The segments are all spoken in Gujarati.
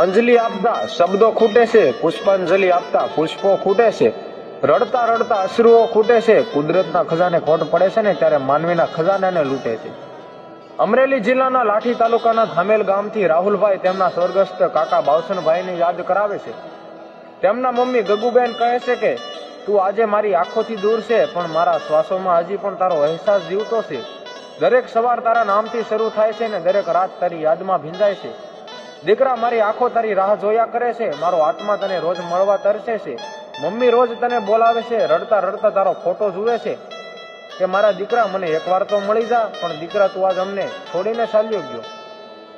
અંજલિ આપતા શબ્દો ખૂટે છે, પુષ્પાંજલિ આપતા પુષ્પો ખૂટે છે, રડતા રડતા અશ્રુઓ ખૂટે છે. કુદરતના ખજાને ખોટ પડે છે ને ત્યારે માનવીના ખજાનાને લૂંટે છે. અમરેલી જિલ્લાના લાઠી તાલુકાના ધામેલ ગામથી રાહુલભાઈ તેમના સ્વર્ગસ્થ કાકા બાવસનભાઈને યાદ કરાવે છે. તેમના મમ્મી ગગુબેન કહે છે કે તું આજે મારી આંખોથી દૂર છે, પણ મારા શ્વાસોમાં હજી પણ તારો અહેસાસ જીવતો છે. દરેક સવાર તારા નામથી શરૂ થાય છે ને દરેક રાત તારી યાદમાં ભીંજાય છે. દીકરા, મારી આંખો તારી રાહ જોયા કરે છે, મારો આત્મા તને રોજ મળવા તરસે છે. મમ્મી રોજ તને બોલાવે છે, રડતા રડતા તારો ફોટો જુએ છે કે મારા દીકરા મને એકવાર તો મળી જા. પણ દીકરા, તું આજ અમને છોડીને ચાલ્યો ગયો.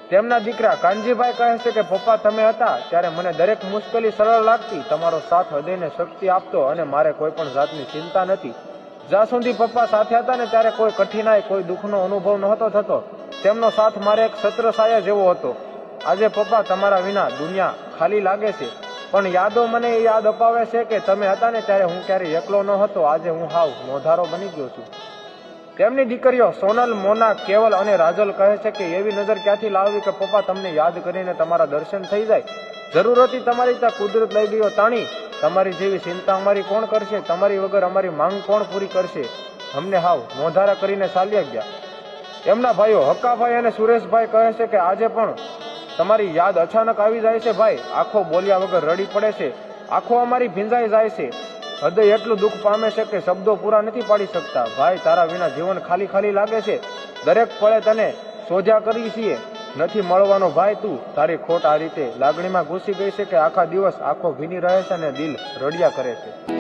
તેમના દીકરા કાનજીભાઈ કહે છે કે પપ્પા, તમે હતા ત્યારે મને દરેક મુશ્કેલી સરળ લાગતી. તમારો સાથ હૃદયને શક્તિ આપતો અને મારે કોઈ પણ જાતની ચિંતા નથી. જ્યાં સુધી પપ્પા સાથે હતા ને ત્યારે કોઈ કઠિનાઈ, કોઈ દુઃખનો અનુભવ નહોતો થતો. તેમનો સાથ મારે એક છત્રછાયા જેવો હતો. આજે પપ્પા, તમારા વિના દુનિયા ખાલી લાગે છે, પણ યાદો મને એ યાદ અપાવે છે કે તમે હતા ને ત્યારે હું ક્યારેય એકલો ન હતો. આજે હું હાવ નોંધારો બની ગયો છું. તેમની દીકરીઓ સોનલ, મોના, કેવલ અને રાજલ કહે છે કે એવી નજર ક્યાંથી લાવવી કે પપ્પા તમને યાદ કરીને તમારા દર્શન થઈ જાય. જરૂર હતી તમારી ત્યાં કુદરત લઈ ગયો તાણી. તમારી જેવી ચિંતા અમારી કોણ કરશે? તમારી વગર અમારી માંગ કોણ પૂરી કરશે? અમને હાવ નોંધારા કરીને ચાલ્યા ગયા. એમના ભાઈઓ હક્કાભાઈ અને સુરેશભાઈ કહે છે કે આજે પણ તમારી યાદ અચાનક આવી જાય છે ભાઈ. આંખો બોલ્યા વગર રડી પડે છે, આંખો અમારી ભીંજાઈ જાય છે. હૃદય એટલું દુઃખ પામે છે કે શબ્દો પૂરા નથી પાડી શકતા. ભાઈ, તારા વિના જીવન ખાલી ખાલી લાગે છે. દરેક પળે તને શોધ્યા કરી છીએ, નથી મળવાનો ભાઈ તું. તારી ખોટ આ રીતે લાગણીમાં ઘૂસી ગઈ છે કે આખા દિવસ આંખો ભીની રહે છે અને દિલ રડ્યા કરે છે.